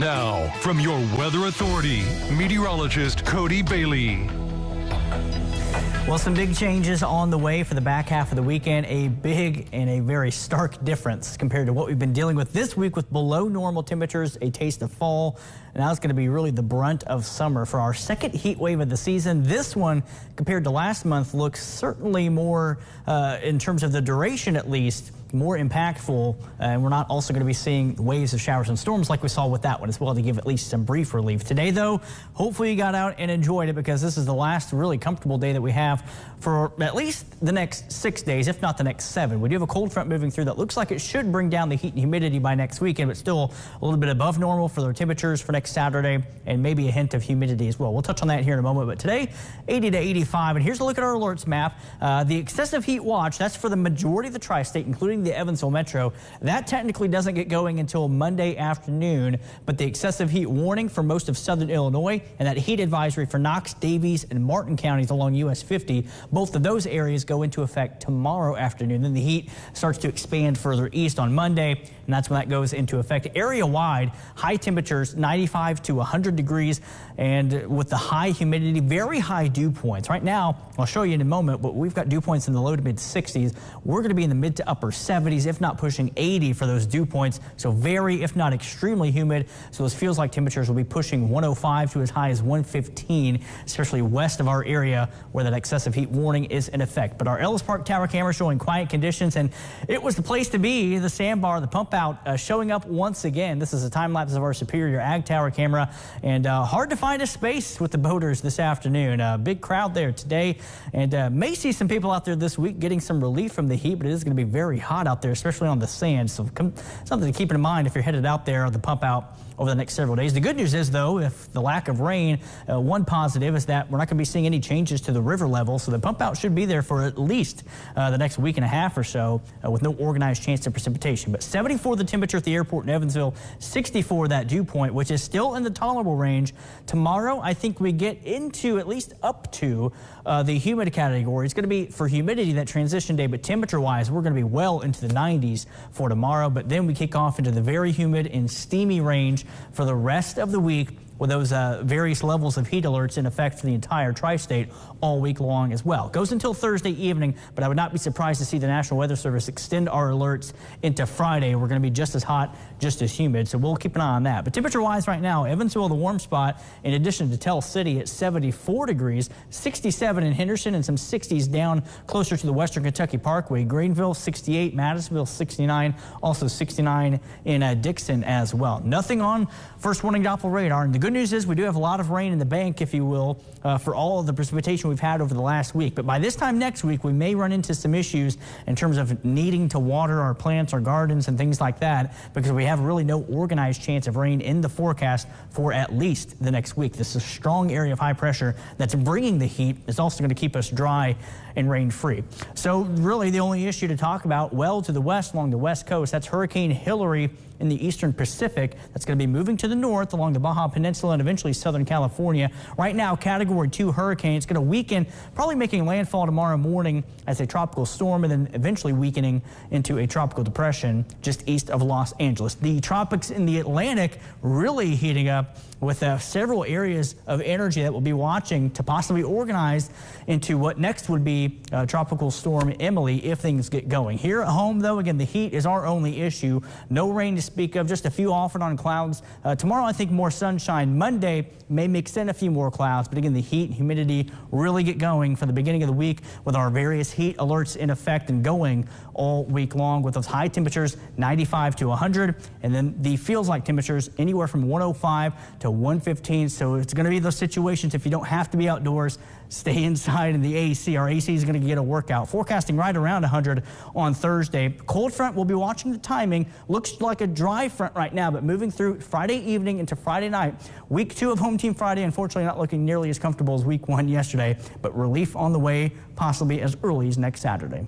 Now, from your weather authority, meteorologist Cody Bailey. Well, some big changes on the way for the back half of the weekend. A big and a very stark difference compared to what we've been dealing with this week with below normal temperatures, a taste of fall. And now it's going to be really the brunt of summer for our second heat wave of the season. This one, compared to last month, looks certainly more, in terms of the duration at least, more impactful, and we're not also going to be seeing waves of showers and storms like we saw with that one as well, to give at least some brief relief. Today, though, hopefully you got out and enjoyed it, because this is the last really comfortable day that we have for at least the next 6 days, if not the next 7. We do have a cold front moving through that looks like it should bring down the heat and humidity by next weekend, but still a little bit above normal for the temperatures for next Saturday, and maybe a hint of humidity as well. We'll touch on that here in a moment, but today 80 to 85. And here's a look at our alerts map. The excessive heat watch, that's for the majority of the tri-state, including the Evansville Metro. That technically doesn't get going until Monday afternoon, but the excessive heat warning for most of southern Illinois and that heat advisory for Knox, Davies, and Martin counties along US 50, both of those areas go into effect tomorrow afternoon. Then the heat starts to expand further east on Monday, and that's when that goes into effect. Area-wide, high temperatures, 95 to 100 degrees, and with the high humidity, very high dew points. Right now, I'll show you in a moment, but we've got dew points in the low to mid 60s. We're going to be in the mid to upper 70s, if not pushing 80 for those dew points. So very, if not extremely humid. So those feels like temperatures will be pushing 105 to as high as 115, especially west of our area where that excessive heat warning is in effect. But our Ellis Park Tower camera showing quiet conditions, and it was the place to be. The sandbar, the pump out, showing up once again. This is a time lapse of our Superior Ag Tower camera, and hard to find a space with the boaters this afternoon. Big crowd there today, and may see some people out there this week getting some relief from the heat, but it is going to be very hot out there, especially on the sand. So something to keep in mind if you're headed out there on the pump out over the next several days. The good news is, though, if the lack of rain, one positive is that we're not going to be seeing any changes to the river level, so the pump out should be there for at least the next week and a half or so, with no organized chance of precipitation. But 74 the temperature at the airport in Evansville, 64 that dew point, which is still in the tolerable range. Tomorrow, I think we get into at least up to the humid category. It's going to be for humidity that transition day, but temperature-wise, we're going to be well into the 90s for tomorrow. But then we kick off into the very humid and steamy range for the rest of the week, with those various levels of heat alerts in effect for the entire tri-state all week long as well. Goes until Thursday evening, but I would not be surprised to see the National Weather Service extend our alerts into Friday. We're going to be just as hot, just as humid, so we'll keep an eye on that. But temperature-wise right now, Evansville, the warm spot, in addition to Tell City at 74 degrees, 67 in Henderson, and some 60s down closer to the Western Kentucky Parkway. Greenville, 68, Madisonville, 69, also 69 in Dixon as well. Nothing on first warning Doppler radar, and the good news is we do have a lot of rain in the bank, if you will, for all of the precipitation we've had over the last week. But by this time next week, we may run into some issues in terms of needing to water our plants, our gardens, and things like that, because we have really no organized chance of rain in the forecast for at least the next week. This is a strong area of high pressure that's bringing the heat. It's also going to keep us dry and rain-free. So really the only issue to talk about, well to the west along the west coast, that's Hurricane Hillary in the eastern Pacific. That's going to be moving to the north along the Baja Peninsula and eventually Southern California. Right now, Category 2 hurricane. It's going to weaken, probably making landfall tomorrow morning as a tropical storm, and then eventually weakening into a tropical depression just east of Los Angeles. The tropics in the Atlantic really heating up, with several areas of energy that we'll be watching to possibly organize into what next would be Tropical Storm Emily if things get going. Here at home, though, again, the heat is our only issue. No rain to speak of, just a few off and on clouds. Tomorrow, I think more sunshine. Monday may mix in a few more clouds, but again, the heat and humidity really get going for the beginning of the week, with our various heat alerts in effect and going all week long, with those high temperatures 95 to 100, and then the feels like temperatures anywhere from 105 to 115. So it's going to be those situations, if you don't have to be outdoors, stay inside in the AC. Our AC is going to get a workout. Forecasting right around 100 on Thursday. Cold front, we'll be watching the timing. Looks like a dry front right now, but moving through Friday evening into Friday night. Week 2 of Home Team Friday, unfortunately not looking nearly as comfortable as week 1 yesterday, but relief on the way, possibly as early as next Saturday.